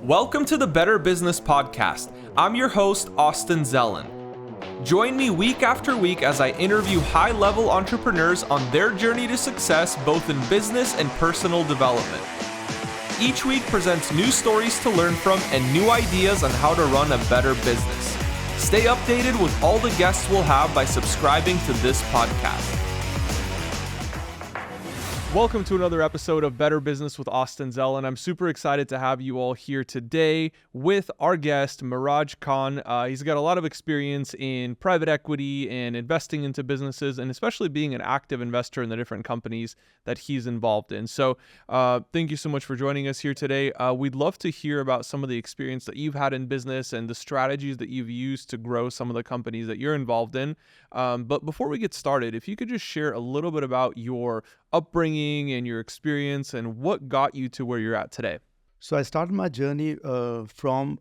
Welcome to the Better Business Podcast. I'm your host, Austin Zelan. Join me week after week as I interview high-level entrepreneurs on their journey to success, both in business and personal development. Each week presents new stories to learn from and new ideas on how to run a better business. Stay updated with all the guests we'll have by subscribing to this podcast. Welcome to another episode of Better Business with Austin Zelan. I'm super excited to have you all here today with our guest, Meraj Khan. He's got a lot of experience in private equity and investing into businesses, and especially being an active investor in the different companies that he's involved in. So thank you so much for joining us here today. We'd love to hear about some of the experience that you've had in business and the strategies that you've used to grow some of the companies that you're involved in. But before we get started, if you could just share a little bit about your upbringing and your experience and what got you to where you're at today. So I started my journey from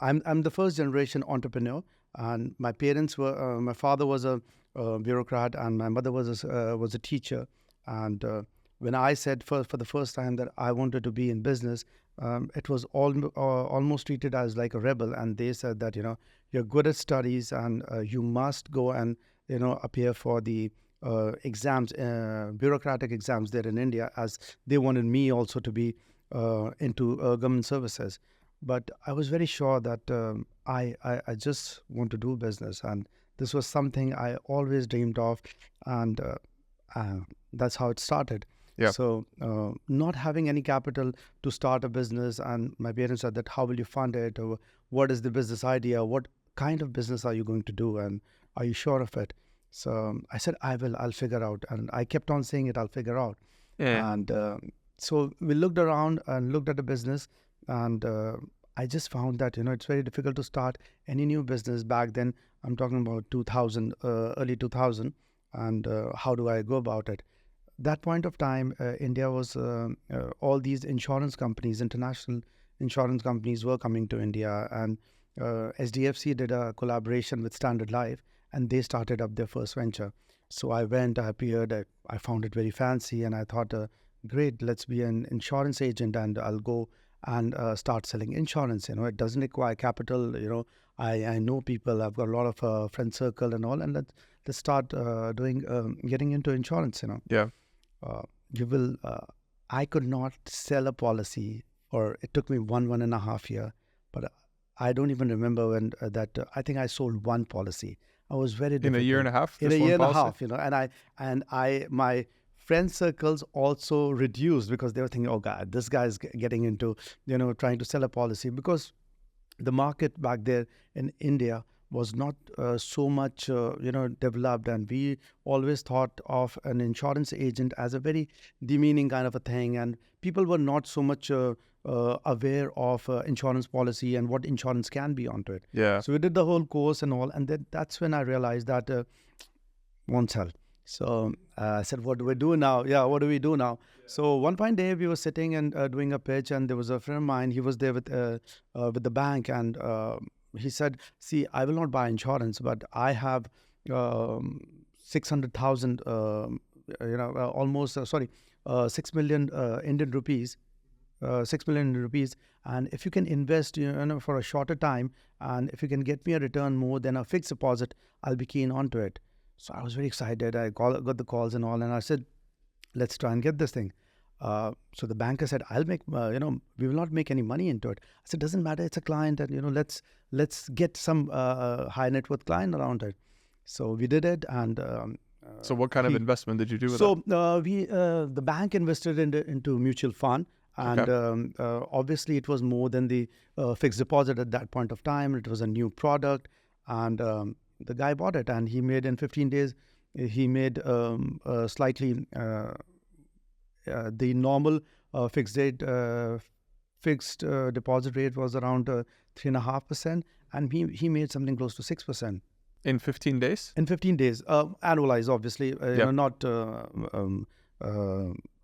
I'm the first generation entrepreneur, and my parents were my father was a bureaucrat and my mother was a teacher. And when I said for the first time that I wanted to be in business, it was almost treated as like a rebel, and they said that you're good at studies and you must go and appear for the exams, bureaucratic exams there in India, as they wanted me also to be into government services. But I was very sure that I just want to do business, and this was something I always dreamed of, and that's how it started. Yeah. So not having any capital to start a business, and my parents said that, how will you fund it? Or what is the business idea? What kind of business are you going to do? And are you sure of it? So I said, I'll figure out. And I kept on saying it, I'll figure out. Yeah. And so we looked around and looked at the business, and I just found that, it's very difficult to start any new business back then. I'm talking about 2000, early 2000. And how do I go about it? That point of time, India was, all these insurance companies, international insurance companies were coming to India. And SDFC did a collaboration with Standard Life, and they started up their first venture. So I went, I appeared, I found it very fancy, and I thought, great, let's be an insurance agent, and I'll go and start selling insurance. It doesn't require capital. I know people, I've got a lot of friend circle and all, and let's start getting into insurance. Yeah. I could not sell a policy, or it took me one and a half year, but I don't even remember when I think I sold one policy. I was very difficult. In a year and a half? In a year and a half, and my friend circles also reduced, because they were thinking, oh God, this guy's getting into, trying to sell a policy, because the market back there in India was not so much, developed, and we always thought of an insurance agent as a very demeaning kind of a thing, and people were not so much aware of insurance policy and what insurance can be onto it. Yeah. So we did the whole course and all, and then that's when I realized that won't sell. So I said, what do we do now? Yeah, what do we do now? Yeah. So one fine day we were sitting and doing a pitch, and there was a friend of mine. He was there with the bank, and he said, see, I will not buy insurance, but I have 600,000, almost 6 million Indian rupees. 6 million rupees, and if you can invest for a shorter time, and if you can get me a return more than a fixed deposit, I'll be keen onto it. So I was very excited. I got the calls and all, and I said, let's try and get this thing. So the banker said, I'll make, we will not make any money into it. I said, doesn't matter, it's a client, and let's get some high net worth client around it. So we did it, and so what kind of investment did you do with it? So the bank invested into mutual fund. And okay. Obviously, it was more than the fixed deposit at that point of time. It was a new product, and the guy bought it, and he made in 15 days. He made slightly the normal fixed deposit rate was around 3.5%, and he made something close to 6%. In 15 days? In 15 days, annualized, obviously, yep. Not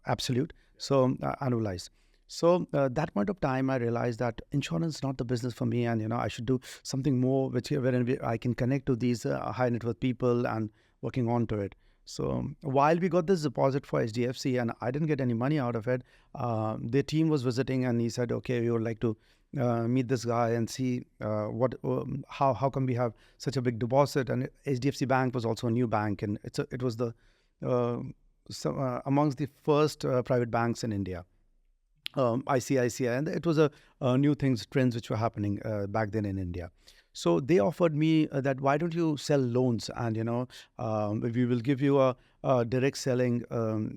absolute. So annualized. So that point of time, I realized that insurance is not the business for me, and I should do something more wherein I can connect to these high net worth people and working on to it. So while we got this deposit for HDFC and I didn't get any money out of it, their team was visiting and he said, okay, we would like to meet this guy and see how come we have such a big deposit. And HDFC Bank was also a new bank, and it was the amongst the first private banks in India. ICICI, and it was a new trends which were happening back then in India. So they offered me that why don't you sell loans, and we will give you a direct selling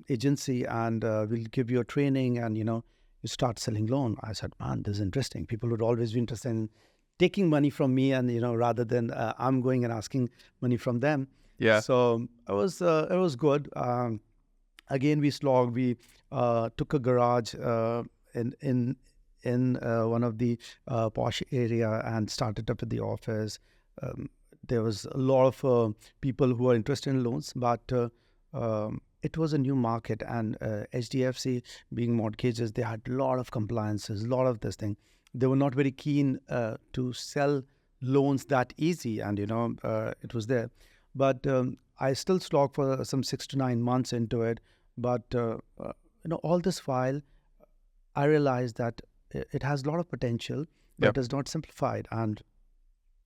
agency, and we'll give you a training, and you start selling loan. I said, man, this is interesting. People would always be interested in taking money from me, and rather than I'm going and asking money from them. Yeah. So it was good. Again, we slogged. We took a garage in one of the posh area and started up at the office. There was a lot of people who were interested in loans, but it was a new market, and HDFC being mortgages, they had a lot of compliances, a lot of this thing. They were not very keen to sell loans that easy, and it was there. But I still slogged for some 6 to 9 months into it. But all this while, I realized that it has a lot of potential, but Yep. it's not simplified. And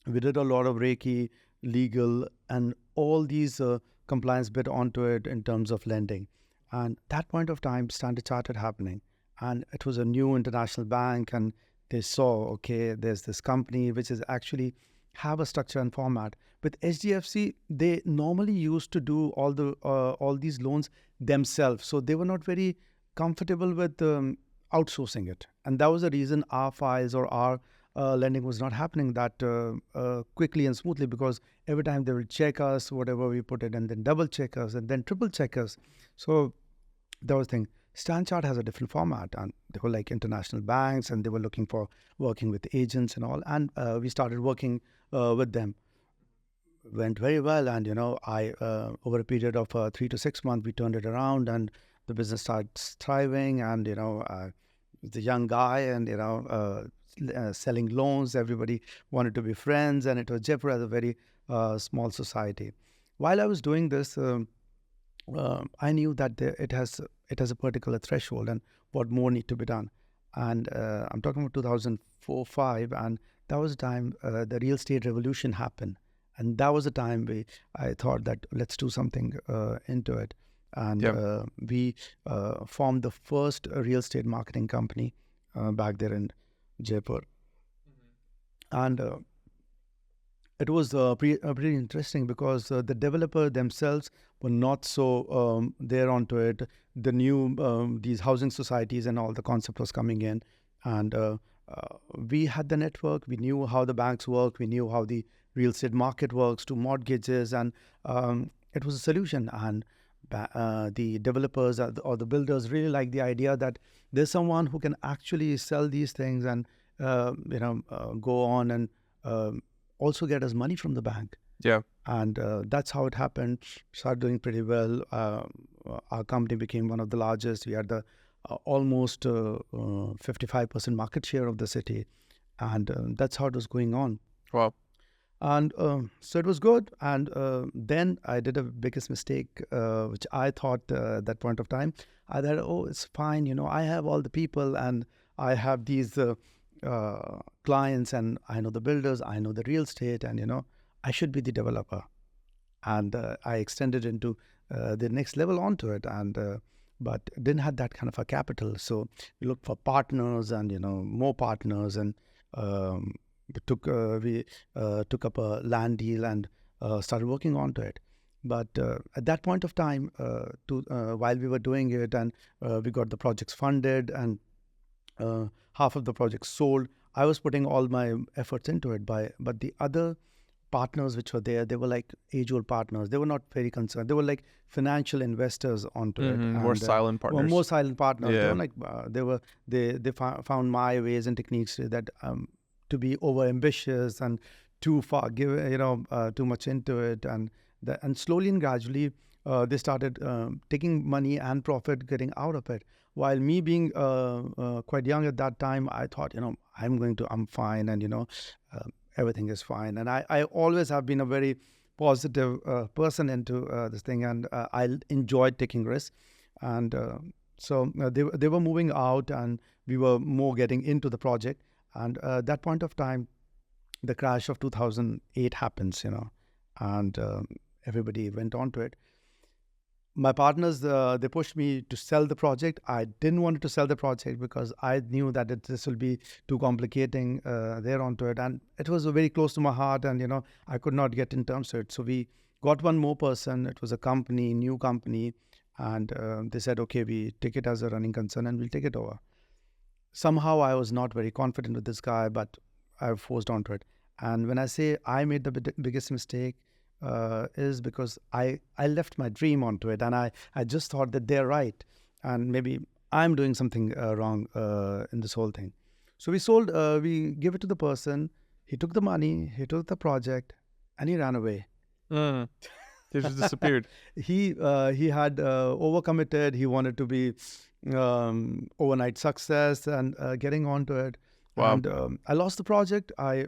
we did a lot of Reiki, legal, and all these compliance bit onto it in terms of lending. And that point of time, Standard Chartered happening, and it was a new international bank, and they saw, okay, there's this company which is actually have a structure and format. With HDFC, they normally used to do all these loans themselves, so they were not very comfortable with outsourcing it, and that was the reason our files or our lending was not happening that quickly and smoothly, because every time they will check us, whatever we put it, and then double check us, and then triple check us. So that was the thing. Stanchart has a different format, and they were like international banks, and they were looking for working with agents and all, and we started working with them. Went very well, and I over a period of 3 to 6 months, we turned it around, and the business starts thriving, and the young guy, and selling loans, everybody wanted to be friends, and it was Jaipur as a very small society. While I was doing this, I knew that it has a particular threshold, and what more need to be done. And I'm talking about 2004-5, and that was the time the real estate revolution happened, and that was the time I thought that let's do something into it. And Yep. we formed the first real estate marketing company back there in Jaipur. And it was pretty interesting, because the developer themselves were not so there onto it. The new these housing societies and all the concept was coming in, and we had the network. We knew how the banks work. We knew how the real estate market works to mortgages, and it was a solution. And the developers or the builders really like the idea that there's someone who can actually sell these things and go on and also get us money from the bank. Yeah. And that's how it happened. Started doing pretty well. Our company became one of the largest. We had the almost 55% market share of the city, and that's how it was going on. Wow. And so it was good. And then I did a biggest mistake, which I thought at that point of time. I thought, oh, it's fine. I have all the people, and I have these clients, and I know the builders, I know the real estate, and I should be the developer. And I extended into the next level onto it, and but didn't have that kind of a capital. So we looked for partners, and more partners, and we took up a land deal and started working onto it. But at that point of time, while we were doing it, and we got the projects funded, and half of the projects sold, I was putting all my efforts into it. But the other partners which were there, they were like age-old partners. They were not very concerned. They were like financial investors onto it. More And silent were partners. more silent partners. They Yeah. were like they found my ways and techniques that to be over ambitious and too far, too much into it, and slowly and gradually they started taking money and profit getting out of it. While me being quite young at that time, I thought, I'm fine, and everything is fine. And I always have been a very positive person into this thing, and I enjoyed taking risks. And they were moving out, and we were more getting into the project. And that point of time, the crash of 2008 happens, and everybody went on to it. My partners, they pushed me to sell the project. I didn't want to sell the project because I knew that this will be too complicating there onto it. And it was very close to my heart, and, I could not get in terms of it. So we got one more person. It was a company, new company. And they said, okay, we take it as a running concern and we'll take it over. Somehow I was not very confident with this guy, but I forced onto it. And when I say I made the biggest mistake, is because I left my dream onto it, and I just thought that they're right, and maybe I'm doing something wrong in this whole thing. So we gave it to the person. He took the money, he took the project, and he ran away. They just disappeared. He had overcommitted. He wanted to be overnight success and getting onto it. Wow. And I lost the project. I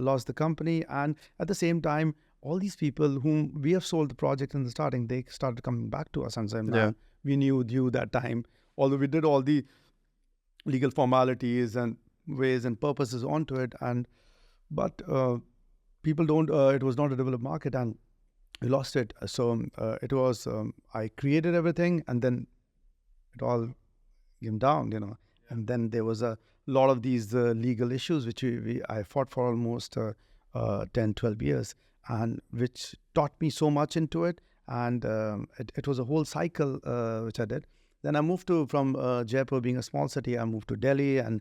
lost the company, and at the same time, all these people whom we have sold the project in the starting, they started coming back to us and saying, "Man, we knew you that time. Although we did all the legal formalities and ways and purposes onto it, but people don't. It was not a developed market, and we lost it. So it was. I created everything, and then it all came down, And then there was a lot of these legal issues which I fought for almost 10, 12 years. And which taught me so much into it. And it was a whole cycle which I did. Then I moved from Jaipur, being a small city, I moved to Delhi, and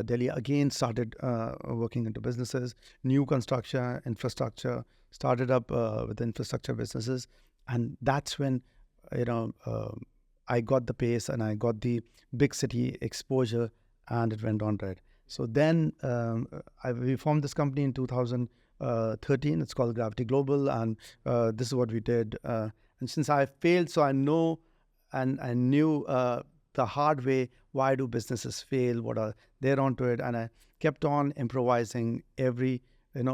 Delhi again started working into businesses, new construction, infrastructure, started up with infrastructure businesses. And that's when, I got the pace and I got the big city exposure, and it went on right. So then we formed this company in 2013. It's called Gravity Global, and this is what we did. And since I failed, so I know and I knew the hard way, why do businesses fail, what are there onto it, and I kept on improvising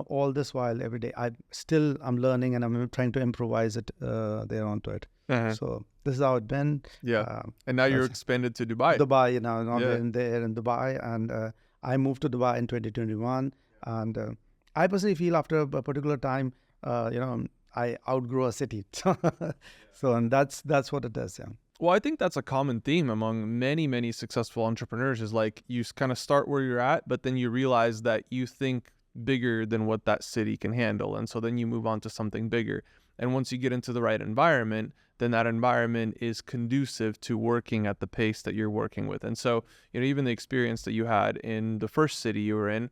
all this while, every day. I'm learning, and I'm trying to improvise it there onto it. So this is how it's been. Yeah. And now you're expanded to Dubai. Dubai, in there in Dubai, and I moved to Dubai in 2021, and I personally feel after a particular time, I outgrow a city. So, and that's what it is. Yeah. Well, I think that's a common theme among many, many successful entrepreneurs is like you kind of start where you're at, but then you realize that you think bigger than what that city can handle. And so then you move on to something bigger. And once you get into the right environment, then that environment is conducive to working at the pace that you're working with. And so, even the experience that you had in the first city you were in,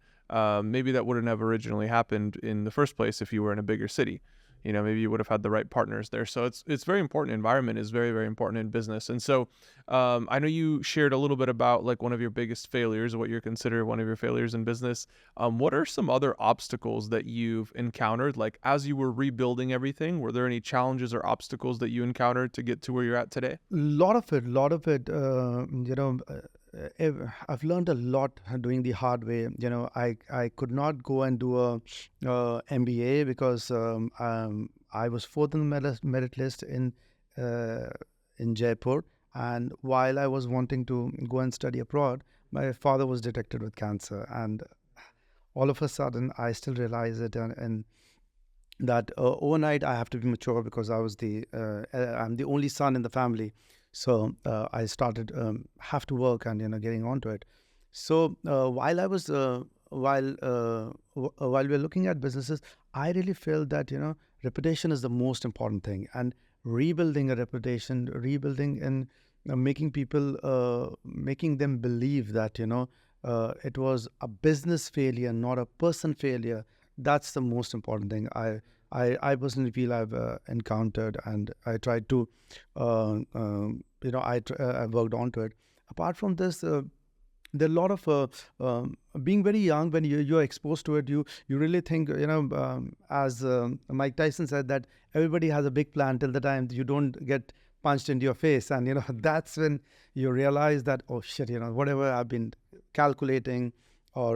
maybe that wouldn't have originally happened in the first place if you were in a bigger city. Maybe you would have had the right partners there. So it's very important. Environment is very, very important in business. And so I know you shared a little bit about like one of your biggest failures, what you consider one of your failures in business. What are some other obstacles that you've encountered? Like as you were rebuilding everything, were there any challenges or obstacles that you encountered to get to where you're at today? Lot of it. I've learned a lot doing the hard way. I could not go and do a MBA because I was fourth in the merit list in Jaipur, and while I was wanting to go and study abroad, my father was detected with cancer, and all of a sudden I still realize it, and that overnight I have to be mature because I'm the only son in the family. So I started have to work and getting onto it. So while I was while we're looking at businesses, I really feel that reputation is the most important thing, and rebuilding a reputation, rebuilding and making people making them believe that it was a business failure, not a person failure. That's the most important thing. I personally feel I've encountered, and I tried to, I worked onto it. Apart from this, there are a lot of being very young when you're exposed to it. You really think, as Mike Tyson said, that everybody has a big plan till the time you don't get punched into your face, and that's when you realize that, oh shit, whatever I've been calculating or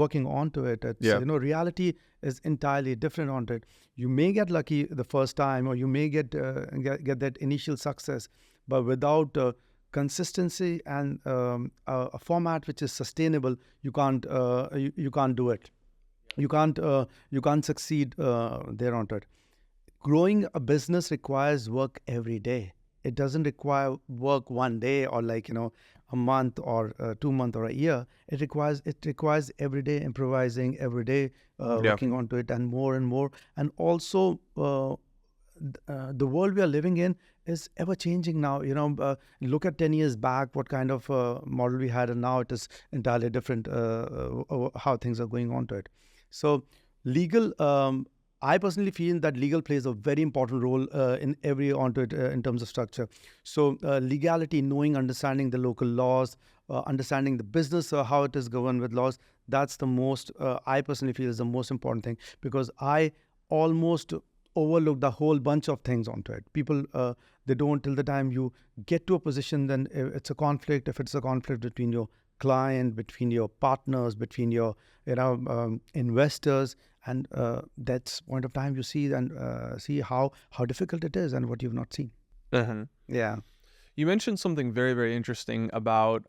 working onto it. It's, Yeah. reality is entirely different onto it. You may get lucky the first time, or you may get that initial success, but without consistency and a format which is sustainable, you can't you can't do it. You can't succeed there onto it. Growing a business requires work every day. It doesn't require work one day, or like, a month, or 2 months, or a year. It requires every day improvising, every day Yeah. working onto it, and more. And also, the world we are living in is ever changing now. Look at 10 years back, what kind of model we had, and now it is entirely different, how things are going on to it. So legal, I personally feel that legal plays a very important role in every onto it, in terms of structure. So legality, knowing, understanding the local laws, understanding the business, how it is governed with laws, that's the most, I personally feel, is the most important thing, because I almost overlooked a whole bunch of things onto it. People, they don't, till the time you get to a position, then it's a conflict. If it's a conflict between your client, between your partners, between your investors, and that's point of time you see, and see how difficult it is, and what you've not seen. Uh-huh. Yeah. You mentioned something very, very interesting about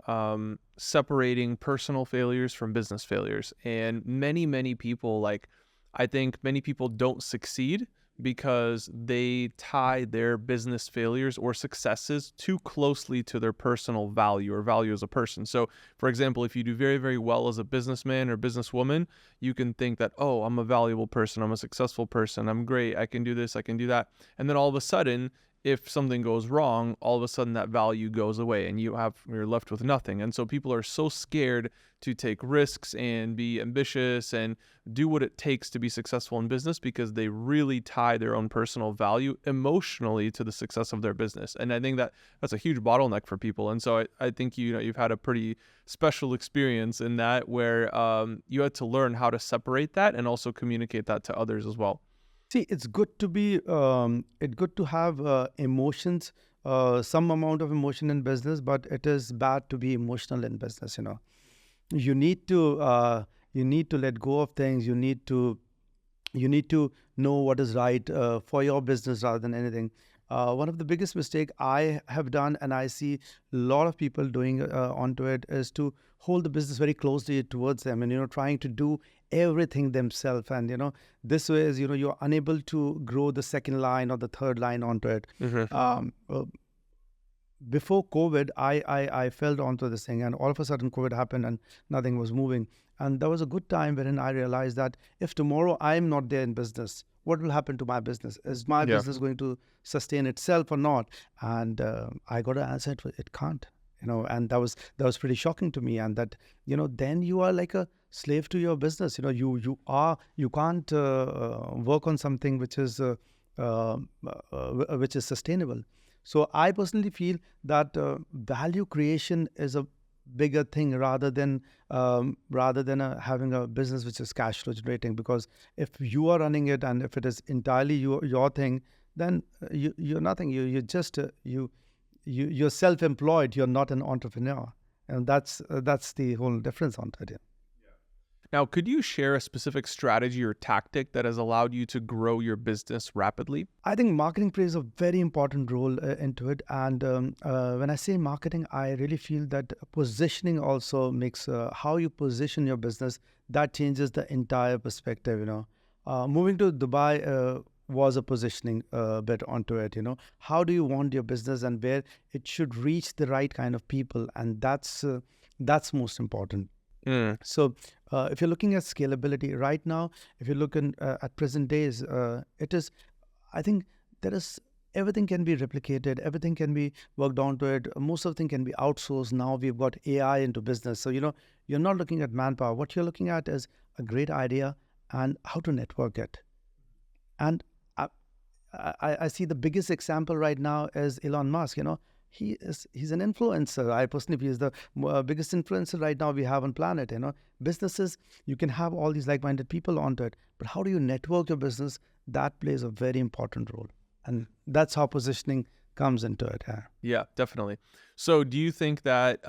separating personal failures from business failures. And many people, I think many people don't succeed because they tie their business failures or successes too closely to their personal value or value as a person. So, for example, if you do very, very well as a businessman or businesswoman, you can think that, oh, I'm a valuable person, I'm a successful person, I'm great, I can do this, I can do that. And then all of a sudden, if something goes wrong, all of a sudden that value goes away and you're left with nothing. And so people are so scared to take risks and be ambitious and do what it takes to be successful in business, because they really tie their own personal value emotionally to the success of their business. And I think that that's a huge bottleneck for people. And so I think you've had a pretty special experience in that, where you had to learn how to separate that and also communicate that to others as well. See, it's good to be, it's good to have emotions, some amount of emotion in business, but it is bad to be emotional in business. You need to, let go of things. You need to know what is right for your business rather than anything. One of the biggest mistake I have done, and I see a lot of people doing onto it, is to hold the business very closely towards them, and trying to do everything themselves. And this way is, you're unable to grow the second line or the third line onto it. Before COVID, I felt onto this thing, and all of a sudden COVID happened and nothing was moving. And there was a good time wherein I realized that if tomorrow I'm not there in business, what will happen to my business? Is my Yeah. business going to sustain itself or not? And I got an answer: it can't. And that was pretty shocking to me. And that, then you are like a slave to your business. You can't work on something which is sustainable. So I personally feel that value creation is a bigger thing, rather than having a business which is cash flow generating. Because if you are running it, and if it is entirely your thing, then you're nothing. You're self-employed. You're not an entrepreneur, and that's the whole difference on it. Now, could you share a specific strategy or tactic that has allowed you to grow your business rapidly? I think marketing plays a very important role into it. And when I say marketing, I really feel that positioning also makes, how you position your business, that changes the entire perspective. Moving to Dubai was a positioning bit onto it. How do you want your business, and where it should reach the right kind of people, and that's most important. So if you're looking at scalability right now, if you're looking at present days, it is, I think there is, everything can be replicated, everything can be worked onto it. Most of the thing can be outsourced. Now we've got AI into business. So, you're not looking at manpower. What you're looking at is a great idea and how to network it. And I see the biggest example right now is Elon Musk. He's an influencer. I personally feel he's the biggest influencer right now we have on planet. Businesses, you can have all these like-minded people onto it, but how do you network your business? That plays a very important role, and that's how positioning comes into it. Yeah, definitely. So do you think that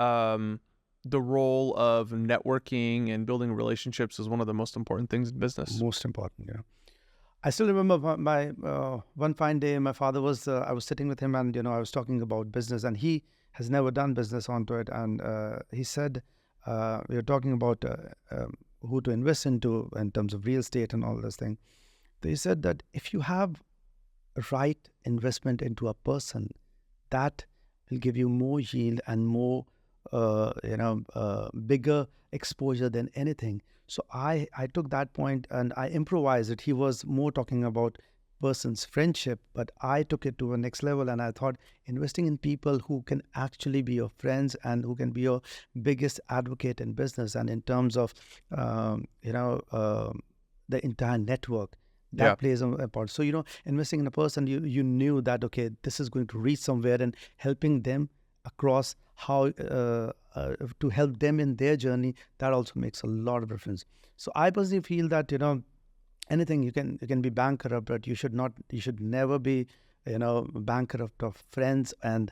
the role of networking and building relationships is one of the most important things in business. Most important, yeah. I still remember my one fine day, my father was, I was sitting with him and, I was talking about business and he has never done business onto it. And he said, we were talking about who to invest into in terms of real estate and all this thing. They said that if you have a right investment into a person, that will give you more yield and more, bigger exposure than anything. So I took that point and I improvised it. He was more talking about person's friendship, but I took it to a next level and I thought investing in people who can actually be your friends and who can be your biggest advocate in business and in terms of, the entire network. That Yeah. plays a part. So, investing in a person, you knew that, okay, this is going to reach somewhere and helping them across how to help them in their journey, that also makes a lot of difference. So I personally feel that, anything you can be bankrupt, but you should never be, bankrupt of friends and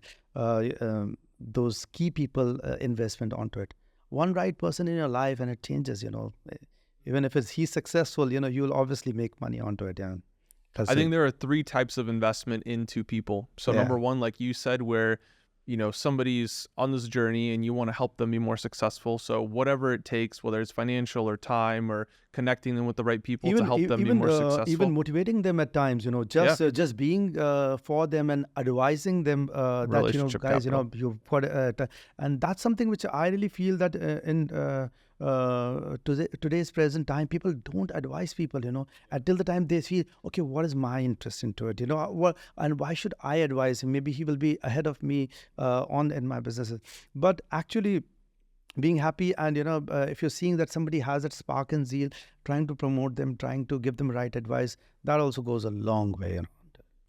those key people investment onto it. One right person in your life and it changes, even if he's successful, you'll obviously make money onto it. Yeah. That's I it. think there are three types of investment into people. So Yeah. number one, like you said, where somebody's on this journey and you want to help them be more successful. So whatever it takes, whether it's financial or time or connecting them with the right people to help them be more successful. Even motivating them at times, just being for them and advising them that, Relationship guys, capital. you've got and that's something which I really feel that in today's present time, people don't advise people, until the time they feel, okay, what is my interest into it, what, and why should I advise him? Maybe he will be ahead of me on in my businesses. But actually being happy and if you're seeing that somebody has that spark and zeal, trying to promote them, trying to give them right advice, that also goes a long way.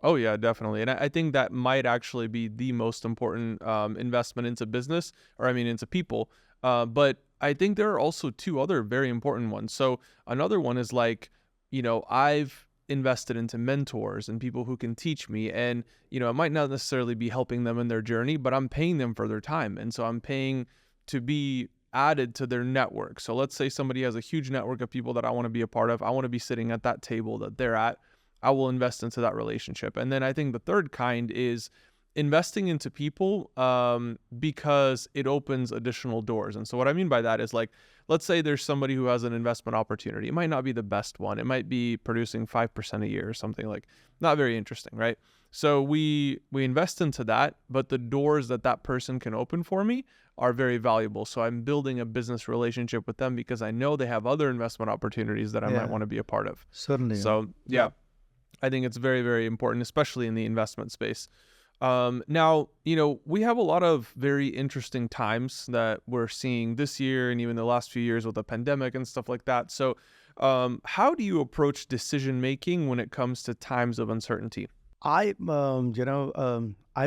Oh yeah, definitely. And I think that might actually be the most important investment into business, or I mean into people. But I think there are also two other very important ones. So another one is like, I've invested into mentors and people who can teach me, and it might not necessarily be helping them in their journey, but I'm paying them for their time. And so I'm paying to be added to their network. So let's say somebody has a huge network of people that I want to be a part of. I want to be sitting at that table that they're at. I will invest into that relationship. And then I think the third kind is investing into people because it opens additional doors. And so what I mean by that is, like, let's say there's somebody who has an investment opportunity. It might not be the best one. It might be producing 5% a year or something, like not very interesting, right? So we invest into that, but the doors that person can open for me are very valuable. So I'm building a business relationship with them because I know they have other investment opportunities that I might want to be a part of. Certainly. So yeah, I think it's very, very important, especially in the investment space. Now, we have a lot of very interesting times that we're seeing this year and even the last few years with the pandemic and stuff like that. So how do you approach decision making when it comes to times of uncertainty? I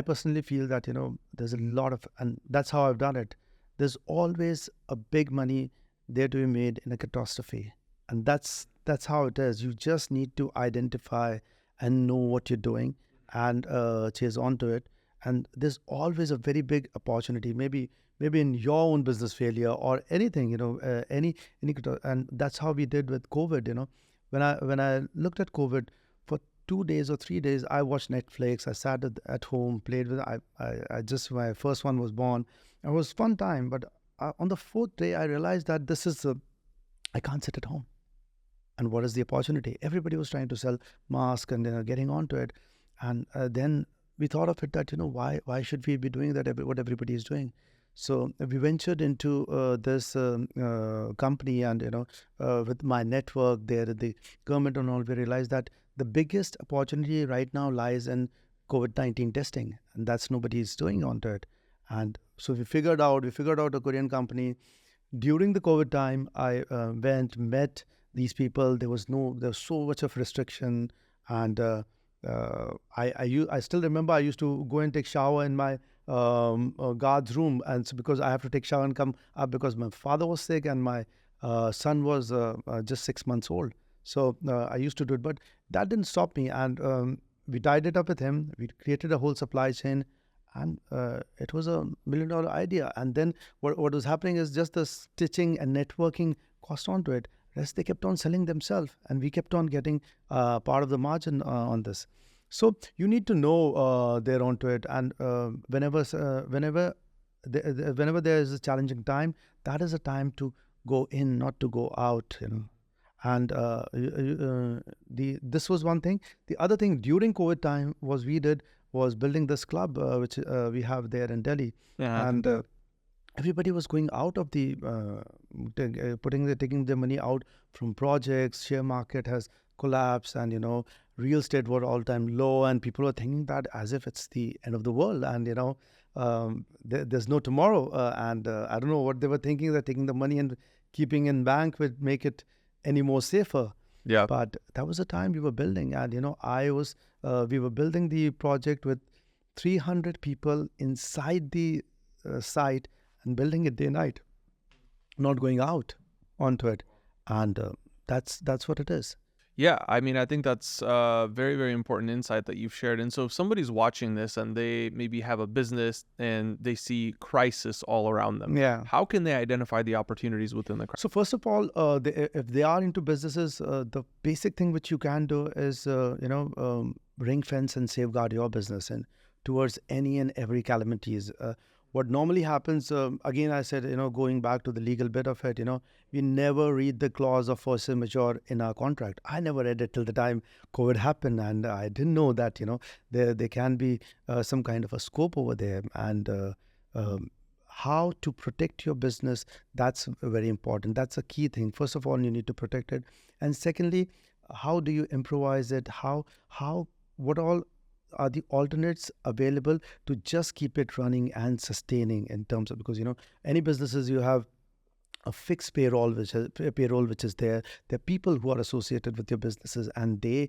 personally feel that, there's a lot of, and that's how I've done it. There's always a big money there to be made in a catastrophe. And that's how it is. You just need to identify and know what you're doing and chase on to it. And there's always a very big opportunity, maybe in your own business failure or anything, and that's how we did with COVID. When I looked at COVID for 2 days or 3 days, I watched Netflix. I sat at home, played with. I just, my first one was born. It was fun time, but on the fourth day, I realized that this is I can't sit at home. And what is the opportunity? Everybody was trying to sell masks and getting onto it. And then we thought of it that, why should we be doing that, what everybody is doing? So we ventured into this company and, with my network there, the government and all, we realized that the biggest opportunity right now lies in COVID-19 testing. And that's nobody is doing onto it. And so we figured out a Korean company. During the COVID time, I met these people. There was so much of restriction, and I still remember I used to go and take shower in my guard's room, and so because I have to take shower and come up because my father was sick and my son was just 6 months old. So I used to do it, but that didn't stop me, and we tied it up with him. We created a whole supply chain, And it was $1 million idea. And then what was happening is just the stitching and networking cost onto it. Rest they kept on selling themselves, and we kept on getting part of the margin on this. So you need to know there onto it, and whenever there is a challenging time, that is a time to go in, not to go out. And this was one thing. The other thing during COVID time was building this club which we have there in Delhi, Yeah. and everybody was going out of the taking their money out from projects. Share market has collapsed, and real estate were all time low, and people were thinking that as if it's the end of the world, and there's no tomorrow, and I don't know what they were thinking, that taking the money and keeping in bank would make it any more safer. Yeah. But that was the time we were building, and we were building the project with 300 people inside the site, and building it day and night, not going out onto it, and that's what it is. Yeah, I mean, I think that's very, very important insight that you've shared. And so if somebody's watching this and they maybe have a business and they see crisis all around them, Yeah. how can they identify the opportunities within the crisis? So first of all, if they are into businesses, the basic thing which you can do is ring fence and safeguard your business and towards any and every calamities. What normally happens, again, I said, going back to the legal bit of it, we never read the clause of force majeure in our contract. I never read it till the time COVID happened, and I didn't know that, there can be some kind of a scope over there, and how to protect your business, that's very important. That's a key thing. First of all, you need to protect it, and secondly, how do you improvise it? What all are the alternates available to just keep it running and sustaining, in terms of, because any businesses, you have a fixed payroll which is there. There are people who are associated with your businesses, and they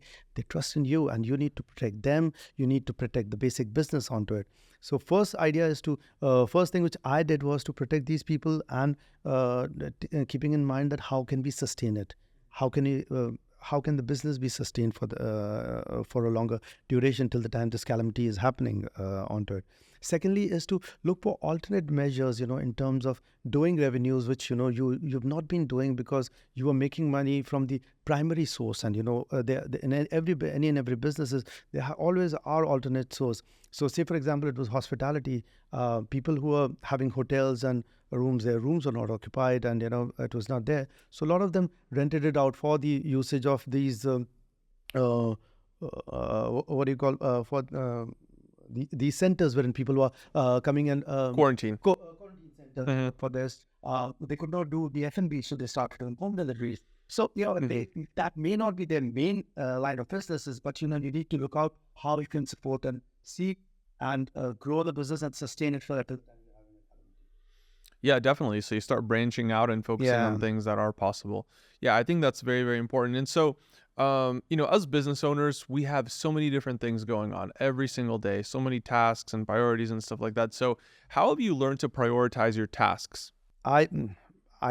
trust in you, and you need to protect them. You need to protect the basic business onto it. So first thing which I did was to protect these people, and keeping in mind that how can we sustain it? How can the business be sustained for a longer duration till the time this calamity is happening onto it? Secondly, is to look for alternate measures, in terms of doing revenues, which you've not been doing because you are making money from the primary source, and in any and every businesses there always are alternate source. So, say for example, it was hospitality. People who are having hotels and rooms, their rooms are not occupied, and it was not there. So a lot of them rented it out for the usage of these what do you call for these centers wherein people were coming and Quarantine. quarantine center for this. They could not do the F&B, so they started doing home deliveries. So that may not be their main line of businesses, but you need to look out how you can support and seek and grow the business and sustain it for that. Yeah, definitely. So you start branching out and focusing on Yeah. things that are possible. Yeah, I think that's very, very important. And so, as business owners, we have so many different things going on every single day, so many tasks and priorities and stuff like that. So how have you learned to prioritize your tasks? I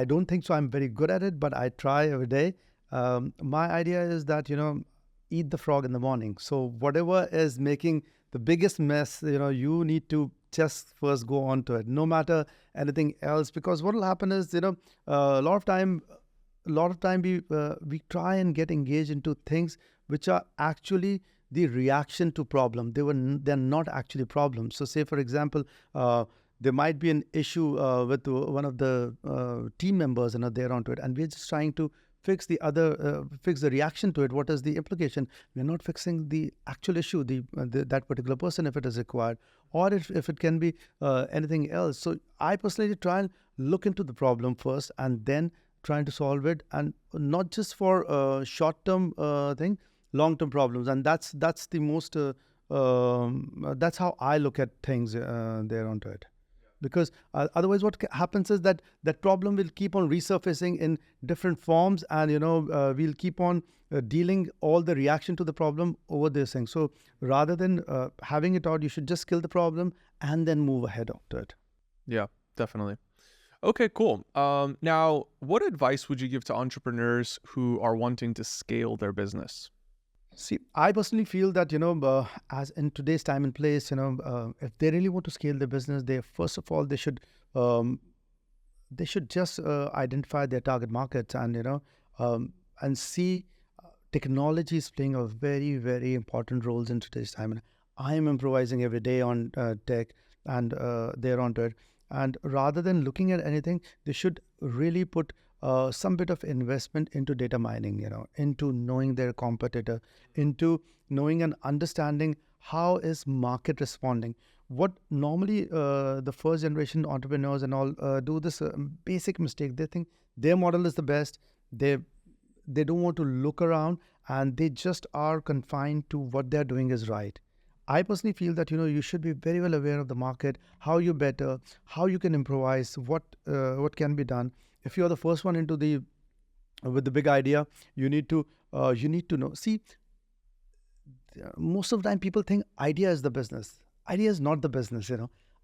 don't think so. I'm very good at it, but I try every day. My idea is that eat the frog in the morning. So whatever is making the biggest mess, you need to just first go on to it, no matter anything else. Because what will happen is, a lot of time we try and get engaged into things which are actually the reaction to problem. They're not actually problems. So say for example, there might be an issue with one of the team members, they're onto it, and we're just trying to fix the reaction to it. What is the implication? We're not fixing the actual issue, that particular person, if it is required, or if it can be anything else. So I personally try and look into the problem first, and then trying to solve it, and not just for short-term thing, long-term problems. And that's the most that's how I look at things there onto it. Because otherwise what happens is that problem will keep on resurfacing in different forms, and we'll keep on dealing all the reaction to the problem over this thing. So rather than having it out, you should just kill the problem and then move ahead to it. Yeah, definitely. Okay, cool. Now, what advice would you give to entrepreneurs who are wanting to scale their business? See, I personally feel that, as in today's time and place, if they really want to scale their business, they first of all um, they should just identify their target markets and and see technology is playing a very, very important roles in today's time. And I am improvising every day on tech and they're onto it. And rather than looking at anything, they should really put some bit of investment into data mining, into knowing their competitor, into knowing and understanding how is market responding. What normally the first generation entrepreneurs and all do this basic mistake. They think their model is the best. They don't want to look around, and they just are confined to what they're doing is right. I personally feel that you should be very well aware of the market, how you better, how you can improvise, what can be done. If you're the first one into the with the big idea, you need to know. See, most of the time people think idea is the business. Idea is not the business.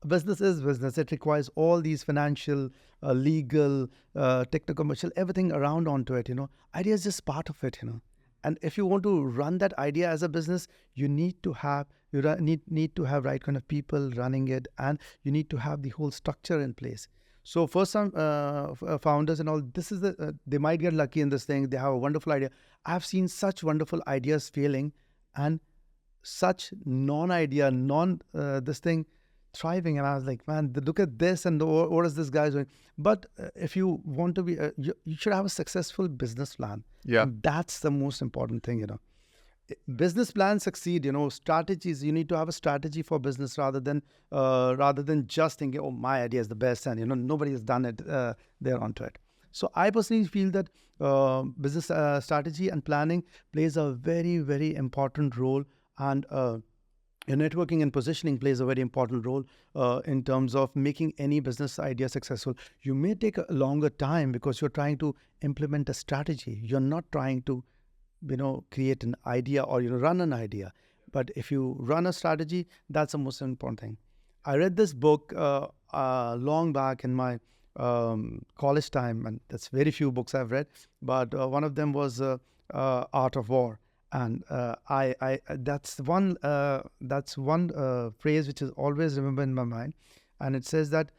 Business is business. It requires all these financial, legal, technical, commercial, everything around onto it. Idea is just part of it. And if you want to run that idea as a business, you need to have need to have right kind of people running it, and you need to have the whole structure in place. So first time founders and all, this is they might get lucky in this thing. They have a wonderful idea. I've seen such wonderful ideas failing, and such non-idea, this thing thriving. And I was like, man, look at this, and what is this guy doing? But if you want to be, you should have a successful business plan. Yeah. And that's the most important thing. Business plans succeed. Strategies. You need to have a strategy for business rather than just thinking, oh, my idea is the best, and nobody has done it. They're onto it. So I personally feel that business strategy and planning plays a very, very important role, and your networking and positioning plays a very important role in terms of making any business idea successful. You may take a longer time because you're trying to implement a strategy. You're not trying to, create an idea or run an idea. But if you run a strategy, that's the most important thing. I read this book long back in my college time, and that's very few books I've read. But one of them was Art of War. And that's one phrase which is always remember in my mind, and it says that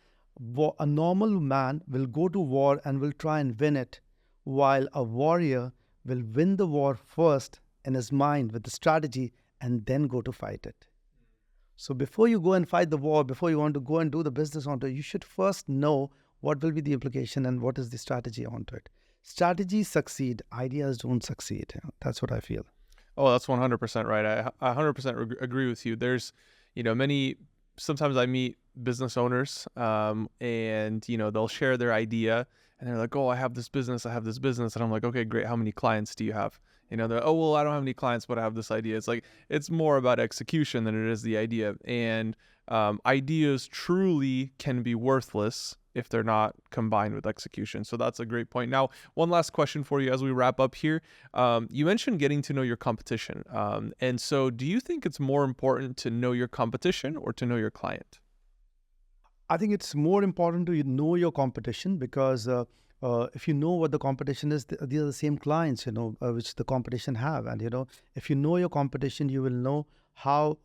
a normal man will go to war and will try and win it, while a warrior will win the war first in his mind with the strategy and then go to fight it. So before you go and fight the war, before you want to go and do the business onto it, you should first know what will be the implication and what is the strategy onto it. Strategies succeed, ideas don't succeed. That's what I feel. Oh, that's 100% right. I 100% agree with you. There's, sometimes I meet business owners and, they'll share their idea and they're like, oh, I have this business. And I'm like, okay, great. How many clients do you have? They're, oh, well, I don't have any clients, but I have this idea. It's like, it's more about execution than it is the idea. And ideas truly can be worthless if they're not combined with execution. So that's a great point. Now, one last question for you as we wrap up here. You mentioned getting to know your competition. And so do you think it's more important to know your competition or to know your client? I think it's more important to know your competition, because if you know what the competition is, these are the same clients, which the competition have. And, if you know your competition, you will know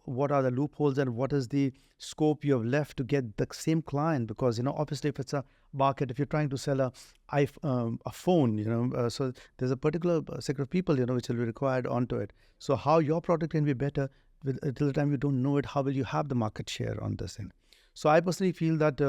what are the loopholes and what is the scope you have left to get the same client. Because, obviously if it's a market, if you're trying to sell a phone, so there's a particular set of people, which will be required onto it. So how your product can be better till the time you don't know it, how will you have the market share on this thing? So I personally feel that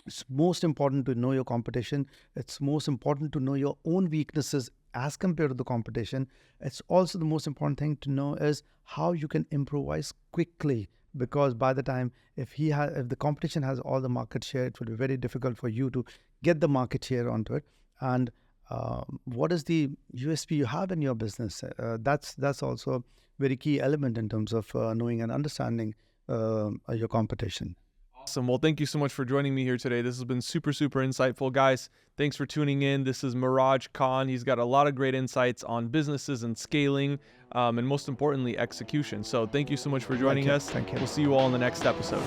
it's most important to know your competition. It's most important to know your own weaknesses as compared to the competition. It's also the most important thing to know is how you can improvise quickly, because by the time if the competition has all the market share, it will be very difficult for you to get the market share onto it. And what is the USP you have in your business? That's also a very key element in terms of knowing and understanding your competition. Awesome. Well, thank you so much for joining me here today. This has been super, super insightful, guys. Thanks for tuning in. This is Meraj Khan. He's got a lot of great insights on businesses and scaling, and most importantly, execution. So thank you so much for joining us. Thank you. We'll see you all in the next episode.